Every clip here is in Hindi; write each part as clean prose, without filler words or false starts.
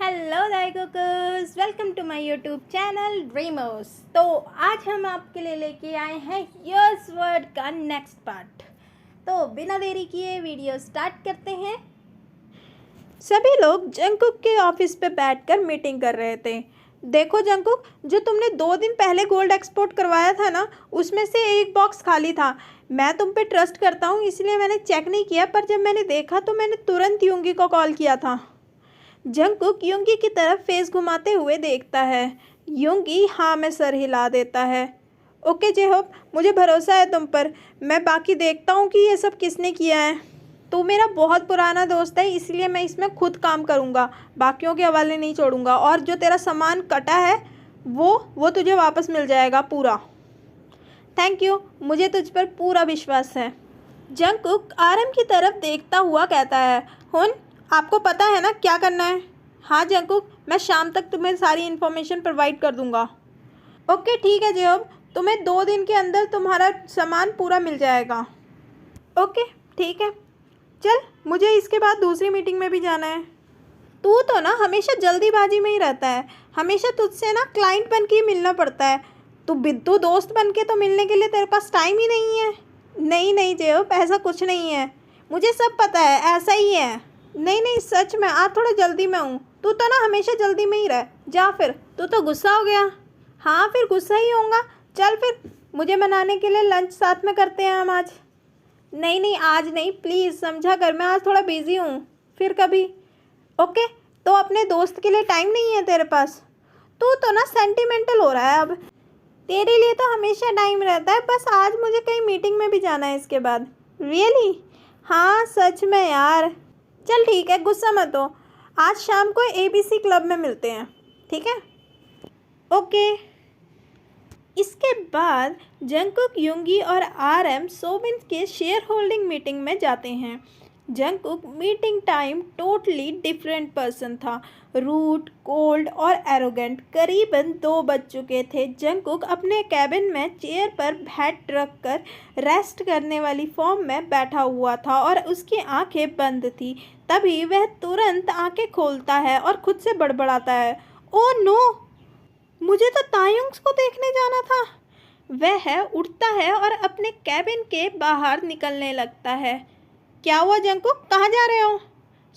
हेलो दाइकोकर्स, welcome to my YouTube channel Dreamers. तो आज हम आपके लिए लेके आए हैं यस वर्ड का नेक्स्ट पार्ट। तो बिना देरी किए वीडियो स्टार्ट करते हैं। सभी लोग जंगकुक के ऑफिस पे बैठकर मीटिंग कर रहे थे। देखो जंगकुक, जो तुमने 2 दिन पहले गोल्ड एक्सपोर्ट करवाया था ना, उसमें से एक बॉक्स खाली था। मैं तुम पे ट्रस्ट करता हूँ, इसलिए मैंने चेक नहीं किया, पर जब मैंने देखा तो मैंने तुरंत यूंगी को कॉल किया था। जंगकुक यूंगी की तरफ फेस घुमाते हुए देखता है। यूंगी हाँ में सर हिला देता है। ओके जेहोप, मुझे भरोसा है तुम पर। मैं बाकी देखता हूँ कि ये सब किसने किया है। तू मेरा बहुत पुराना दोस्त है, इसलिए मैं इसमें खुद काम करूँगा, बाकियों के हवाले नहीं छोड़ूंगा। और जो तेरा सामान कटा है वो तुझे वापस मिल जाएगा पूरा। थैंक यू, मुझे तुझ पर पूरा विश्वास है। जंगकुक आरएम की तरफ देखता हुआ कहता है, हुन, आपको पता है ना क्या करना है? हाँ जंगकुक, मैं शाम तक तुम्हें सारी इन्फॉर्मेशन प्रोवाइड कर दूंगा। ओके ठीक है जेहोब, तुम्हें 2 दिन के अंदर तुम्हारा सामान पूरा मिल जाएगा। ओके ठीक है, चल मुझे इसके बाद दूसरी मीटिंग में भी जाना है। तू तो ना हमेशा जल्दीबाजी में ही रहता है, हमेशा तुझसे ना क्लाइंट बन के ही मिलना पड़ता है। तू बिद्दू दोस्त बन के तो मिलने के लिए तेरे पास टाइम ही नहीं है। नहीं नहीं जेहोब, ऐसा कुछ नहीं है, मुझे सब पता है, ऐसा ही है। नहीं नहीं सच में, आज थोड़ा जल्दी में हूँ। तू तो ना हमेशा जल्दी में ही रह। जा फिर, तू तो गुस्सा हो गया। हाँ फिर गुस्सा ही होऊंगा। चल फिर, मुझे मनाने के लिए लंच साथ में करते हैं हम आज। नहीं नहीं आज नहीं, प्लीज़ समझा कर, मैं आज थोड़ा बिजी हूँ, फिर कभी। ओके, तो अपने दोस्त के लिए टाइम नहीं है तेरे पास? तू तो ना सेंटिमेंटल हो रहा है अब। तेरे लिए तो हमेशा टाइम रहता है, बस आज मुझे कहीं मीटिंग में भी जाना है इसके बाद। रियली? हाँ सच में यार। चल ठीक है, गुस्सा मत हो। आज शाम को एबीसी क्लब में मिलते हैं, ठीक है? ओके। इसके बाद जंगकुक यूंगी और आरएम सोबिन के शेयर होल्डिंग मीटिंग में जाते हैं। Jungkook meeting time totally different person था। रूट, कोल्ड और एरोगेंट। करीबन 2 बज चुके थे। जंगकुक अपने कैबिन में चेयर पर हेड रख कर रेस्ट करने वाली फॉर्म में बैठा हुआ था और उसकी आंखें बंद थी। तभी वह तुरंत आंखें खोलता है और खुद से बड़बड़ाता है, ओह नो, मुझे तो तायुंग्स को देखने जाना था। वह उठता है और अपने कैबिन के बाहर निकलने लगता है। क्या हुआ जंगकुक, कहाँ जा रहे हो?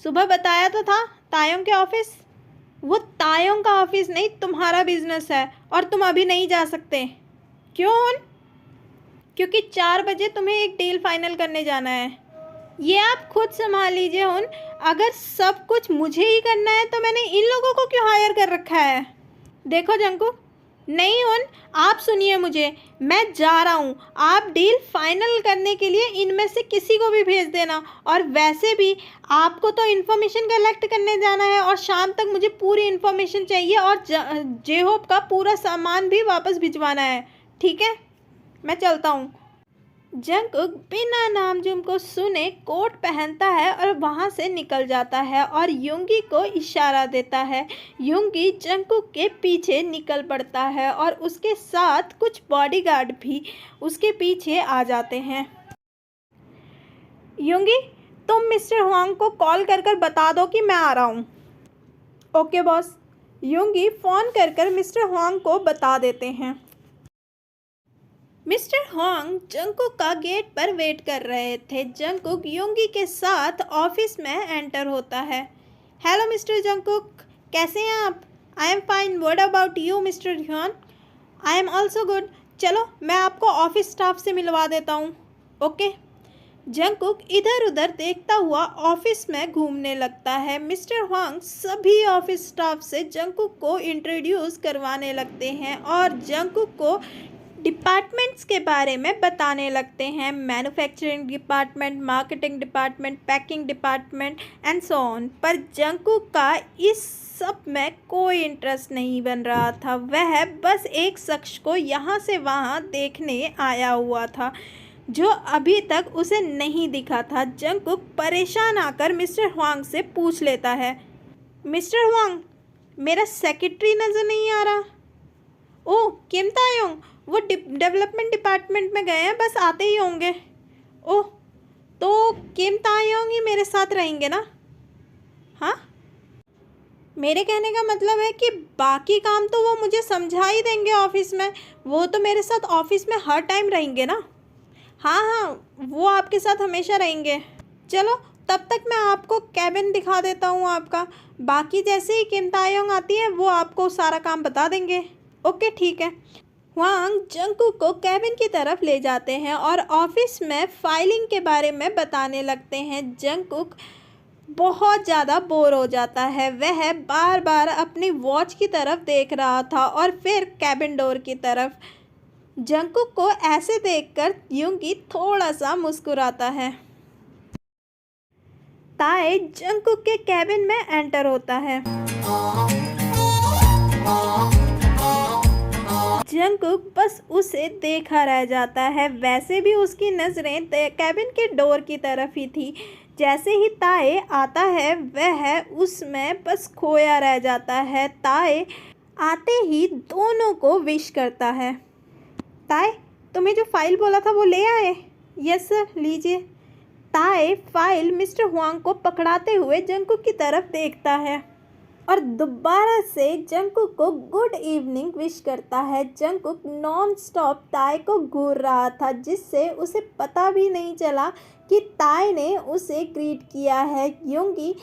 सुबह बताया तो था, तायोंग के ऑफिस। वो तायोंग का ऑफिस नहीं, तुम्हारा बिजनेस है, और तुम अभी नहीं जा सकते। क्यों? क्योंकि 4 बजे तुम्हें एक डील फाइनल करने जाना है। ये आप खुद संभाल लीजिए हुन। अगर सब कुछ मुझे ही करना है तो मैंने इन लोगों को क्यों हायर कर रखा है? देखो जंगकुक, नहीं हुन, आप सुनिए मुझे, मैं जा रहा हूँ। आप डील फाइनल करने के लिए इनमें से किसी को भी भेज देना। और वैसे भी आपको तो इन्फॉर्मेशन कलेक्ट करने जाना है और शाम तक मुझे पूरी इन्फॉर्मेशन चाहिए, और जेहोप का पूरा सामान भी वापस भिजवाना है, ठीक है? मैं चलता हूँ। जंगकुक बिना नामजुम को सुने कोट पहनता है और वहाँ से निकल जाता है और यूंगी को इशारा देता है। यूंगी जंगकुक के पीछे निकल पड़ता है और उसके साथ कुछ बॉडीगार्ड भी उसके पीछे आ जाते हैं। यूंगी, तुम मिस्टर हुआंग को कॉल कर कर बता दो कि मैं आ रहा हूँ। Okay boss. यूंगी फ़ोन कर कर मिस्टर हुआंग को बता देते हैं। मिस्टर हुआंग जंगकुक का गेट पर वेट कर रहे थे। जंगकुक यूंगी के साथ ऑफिस में एंटर होता है। हेलो मिस्टर जंगकुक, कैसे हैं आप? I am fine, what about you mister Hyun? I am also good. चलो मैं आपको ऑफिस स्टाफ से मिलवा देता हूँ। ओके। जंगकुक इधर उधर देखता हुआ ऑफिस में घूमने लगता है। मिस्टर हुआंग सभी ऑफिस स्टाफ से जंगकुक को इंट्रोड्यूस करवाने लगते हैं और जंगकुक को डिपार्टमेंट्स के बारे में बताने लगते हैं। Manufacturing department, marketing department, packing department and so on. पर जंगकुक का इस सब में कोई इंटरेस्ट नहीं बन रहा था। वह बस एक शख्स को यहाँ से वहाँ देखने आया हुआ था जो अभी तक उसे नहीं दिखा था। जंगकुक परेशान आकर मिस्टर हुआंग से पूछ लेता है, मिस्टर हुआंग, मेरा सेक्रेटरी नज़र नहीं आ रहा। ओह किम तायोंग, वो डेवलपमेंट डिपार्टमेंट में गए हैं, बस आते ही होंगे। ओह, तो किम तायोंग ही मेरे साथ रहेंगे ना? हाँ मेरे कहने का मतलब है कि बाकी काम तो वो मुझे समझा ही देंगे ऑफिस में, वो तो मेरे साथ ऑफिस में हर टाइम रहेंगे ना। हाँ हाँ, वो आपके साथ हमेशा रहेंगे। चलो तब तक मैं आपको कैबिन दिखा देता हूँ आपका। बाकी जैसे ही किम तायोंग आती है वो आपको सारा काम बता देंगे। ओके ठीक है। हुआंग जंगकुक को कैबिन की तरफ ले जाते हैं और ऑफिस में फाइलिंग के बारे में बताने लगते हैं। जंगकुक बहुत ज़्यादा बोर हो जाता है। वह बार बार अपनी वॉच की तरफ देख रहा था और फिर कैबिन डोर की तरफ। जंगकुक को ऐसे देखकर यूंगी थोड़ा सा मुस्कुराता है। ताए जंगकुक के कैबिन में एंटर होता है। जंगकुक बस उसे देखा रह जाता है। वैसे भी उसकी नज़रें कैबिन के डोर की तरफ ही थी। जैसे ही ताए आता है वह उसमें बस खोया रह जाता है। ताए आते ही दोनों को विश करता है। ताए, तुम्हें जो फाइल बोला था वो ले आए? यस सर, लीजिए। ताए फाइल मिस्टर हुआंग को पकड़ाते हुए जंगकुक की तरफ देखता है और दोबारा से जंगकुक को गुड इवनिंग विश करता है। जंगकुक नॉन स्टॉप ताए को घूर रहा था, जिससे उसे पता भी नहीं चला कि ताए ने उसे ग्रीट किया है। यूंगी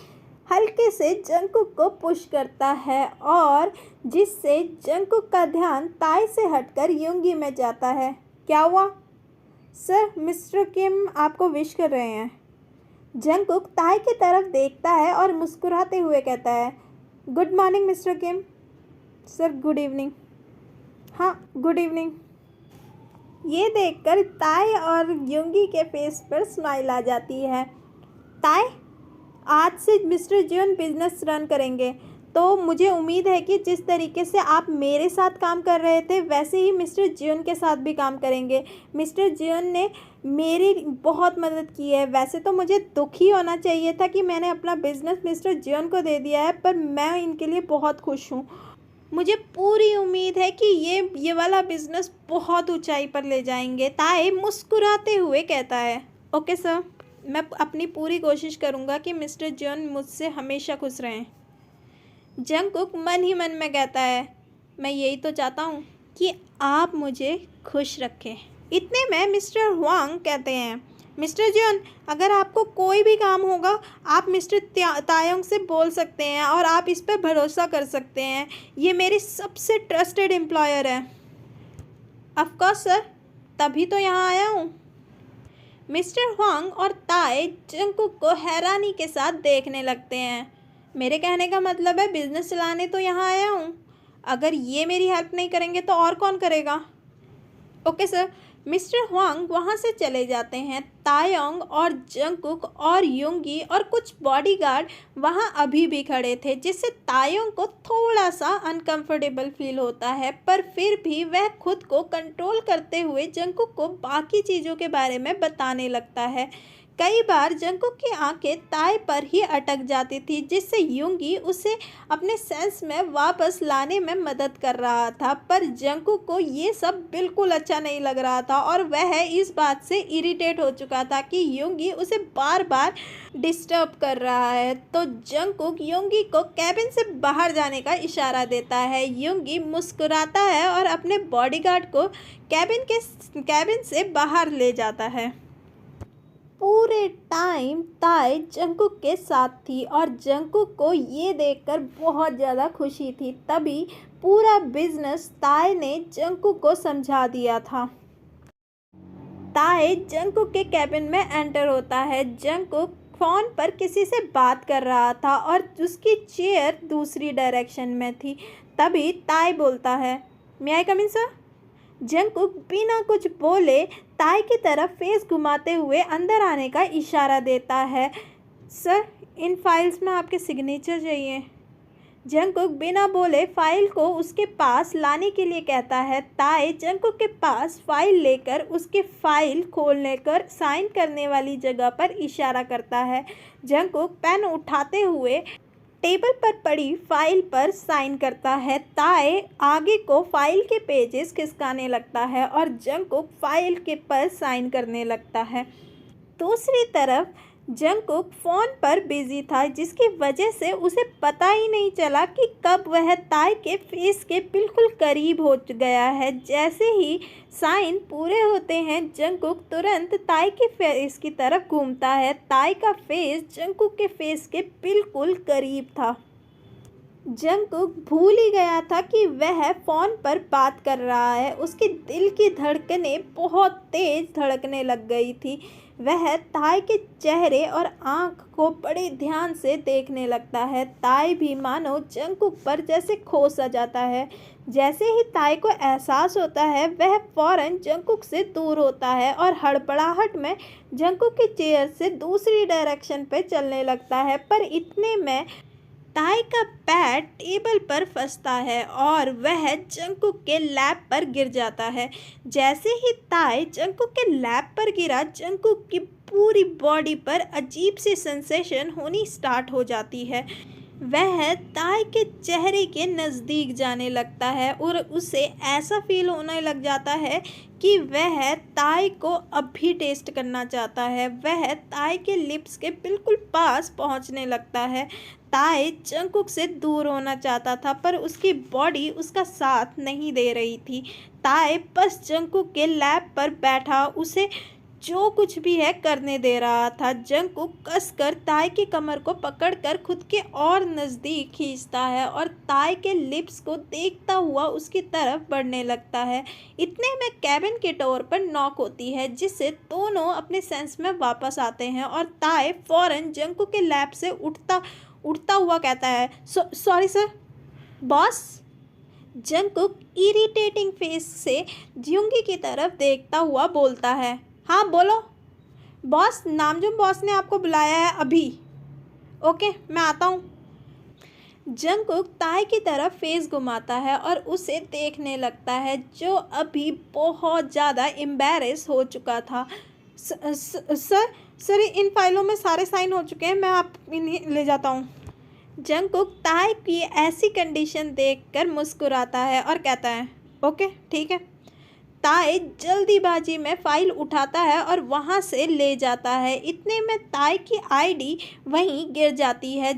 हल्के से जंगकुक को पुश करता है और जिससे जंगकुक का ध्यान ताए से हटकर यूंगी में जाता है। क्या हुआ? सर, मिस्टर किम आपको विश कर रहे हैं। जंगकुक ताए की तरफ देखता है और मुस्कुराते हुए कहता है, good morning Mister Kim. Sir good evening. हाँ गुड इवनिंग। ये देखकर ताए और यूंगी के फेस पर स्माइल आ जाती है। ताए, आज से मिस्टर जियोन बिजनेस रन करेंगे, तो मुझे उम्मीद है कि जिस तरीके से आप मेरे साथ काम कर रहे थे वैसे ही मिस्टर जियोन के साथ भी काम करेंगे। मिस्टर जियोन ने मेरी बहुत मदद की है। वैसे तो मुझे दुखी होना चाहिए था कि मैंने अपना बिजनेस मिस्टर जियोन को दे दिया है, पर मैं इनके लिए बहुत खुश हूँ। मुझे पूरी उम्मीद है कि ये वाला बिजनेस बहुत ऊंचाई पर ले जाएंगे। ताए मुस्कुराते हुए कहता है, ओके सर, मैं अपनी पूरी कोशिश करूँगा कि मिस्टर जियोन मुझसे हमेशा खुश रहें। जंगकुक मन ही मन में कहता है, मैं यही तो चाहता हूँ कि आप मुझे खुश रखें। इतने में मिस्टर हुआंग कहते हैं, मिस्टर जियोन, अगर आपको कोई भी काम होगा आप मिस्टर तायोंग से बोल सकते हैं और आप इस पर भरोसा कर सकते हैं। ये मेरी सबसे ट्रस्टेड एम्प्लॉयर है। ऑफ कोर्स सर, तभी तो यहाँ आया हूँ। मिस्टर हुआंग और ताए जंगकुक को हैरानी के साथ देखने लगते हैं। मेरे कहने का मतलब है बिजनेस चलाने तो यहाँ आया हूँ, अगर ये मेरी हेल्प नहीं करेंगे तो और कौन करेगा। Okay sir. मिस्टर हुआंग वहाँ से चले जाते हैं। तायोंग और जंगकुक और यूंगी और कुछ बॉडीगार्ड वहाँ अभी भी खड़े थे, जिससे तायोंग को थोड़ा सा अनकंफर्टेबल फील होता है, पर फिर भी वह खुद को कंट्रोल करते हुए जंगकुक को बाकी चीज़ों के बारे में बताने लगता है। कई बार जंगकुक की आंखें ताए पर ही अटक जाती थी, जिससे यूंगी उसे अपने सेंस में वापस लाने में मदद कर रहा था, पर जंगकुक को ये सब बिल्कुल अच्छा नहीं लग रहा था और वह इस बात से इरिटेट हो चुका था कि यूंगी उसे बार बार डिस्टर्ब कर रहा है। तो जंगकुक यूंगी को कैबिन से बाहर जाने का इशारा देता है। यूंगी मुस्कुराता है और अपने बॉडीगार्ड को कैबिन से बाहर ले जाता है। पूरे टाइम ताए जंगकुक के साथ थी और जंगकुक को ये देखकर बहुत ज़्यादा खुशी थी। तभी पूरा बिजनेस ताए ने जंगकुक को समझा दिया था। ताए जंगकुक के कैबिन में एंटर होता है। जंगकुक फ़ोन पर किसी से बात कर रहा था और उसकी चेयर दूसरी डायरेक्शन में थी। तभी ताए बोलता है, मे आई कम इन सर। जंगकुक बिना कुछ बोले ताए की तरफ फेस घुमाते हुए अंदर आने का इशारा देता है। सर, इन फाइल्स में आपके सिग्नेचर चाहिए। जंगकुक बिना बोले फाइल को उसके पास लाने के लिए कहता है। ताए जंगकुक के पास फाइल लेकर उसके फाइल खोलने कर साइन करने वाली जगह पर इशारा करता है। जंगकुक पेन उठाते हुए टेबल पर पड़ी फाइल पर साइन करता है। ताए आगे को फाइल के पेजेस खिसकाने लगता है और जंगकुक फाइल के पर साइन करने लगता है। दूसरी तरफ जंगकुक फ़ोन पर बिजी था, जिसकी वजह से उसे पता ही नहीं चला कि कब वह ताई के फेस के बिल्कुल करीब हो गया है। जैसे ही साइन पूरे होते हैं, जंगकुक तुरंत ताई के फेस की तरफ घूमता है। ताई का फेस जंगकुक के फेस के बिल्कुल करीब था। जंगकुक भूल ही गया था कि वह फ़ोन पर बात कर रहा है। उसके दिल की धड़कनें बहुत तेज़ धड़कने लग गई थी। वह ताई के चेहरे और आँख को बड़े ध्यान से देखने लगता है। ताई भी मानो जंगकुक पर जैसे खो सा जाता है। जैसे ही ताई को एहसास होता है, वह फ़ौरन जंगकुक से दूर होता है और हड़बड़ाहट में जंगकुक की चेयर से दूसरी डायरेक्शन पे चलने लगता है। पर इतने में ताई का पैर टेबल पर फंसता है और वह जंगकुक के लैप पर गिर जाता है। जैसे ही ताई जंगकुक के लैप पर गिरा, जंगकुक की पूरी बॉडी पर अजीब सी सेंसेशन होनी स्टार्ट हो जाती है। वह ताई के चेहरे के नज़दीक जाने लगता है और उसे ऐसा फील होने लग जाता है कि वह ताई को अब भी टेस्ट करना चाहता है। वह ताई के लिप्स के बिल्कुल पास पहुंचने लगता है। ताई जंगकुक से दूर होना चाहता था, पर उसकी बॉडी उसका साथ नहीं दे रही थी। ताई बस जंगकुक के लैप पर बैठा उसे जो कुछ भी है करने दे रहा था। जंगकुक कसकर ताई की कमर को पकड़कर खुद के और नज़दीक खींचता है और ताई के लिप्स को देखता हुआ उसकी तरफ बढ़ने लगता है। इतने में कैबिन के डोर पर नॉक होती है, जिससे दोनों अपने सेंस में वापस आते हैं और ताई फ़ौरन जंगकुक के लैप से उठता हुआ कहता है, sorry sir. Boss. Jungkook irritating face से ज्योंगी की तरफ देखता हुआ बोलता है, हाँ बोलो। बॉस, नामजुम बॉस ने आपको बुलाया है अभी। ओके, मैं आता हूँ। जंगकुक ताई की तरफ फेस घुमाता है और उसे देखने लगता है, जो अभी बहुत ज़्यादा एम्बैरेस हो चुका था। सर इन फाइलों में सारे साइन हो चुके हैं, मैं आप इन्हें ले जाता हूँ। जंगकुक ताई की ऐसी कंडीशन देखकर मुस्कुराता है और कहता है, ओके ठीक है। ताई जल्दीबाजी में फ़ाइल उठाता है और वहाँ से ले जाता है। इतने में ताई की आईडी वहीं गिर जाती है।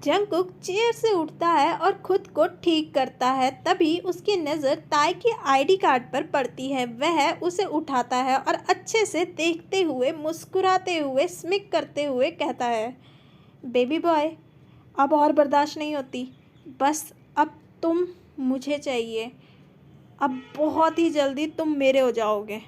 जंगकुक चेयर से उठता है और खुद को ठीक करता है। तभी उसकी नज़र ताई की आईडी कार्ड पर पड़ती है। वह उसे उठाता है और अच्छे से देखते हुए, मुस्कुराते हुए, स्मिक करते हुए कहता है, बेबी बॉय, अब और बर्दाश्त नहीं होती। बस अब तुम मुझे चाहिए। अब बहुत ही जल्दी तुम मेरे हो जाओगे।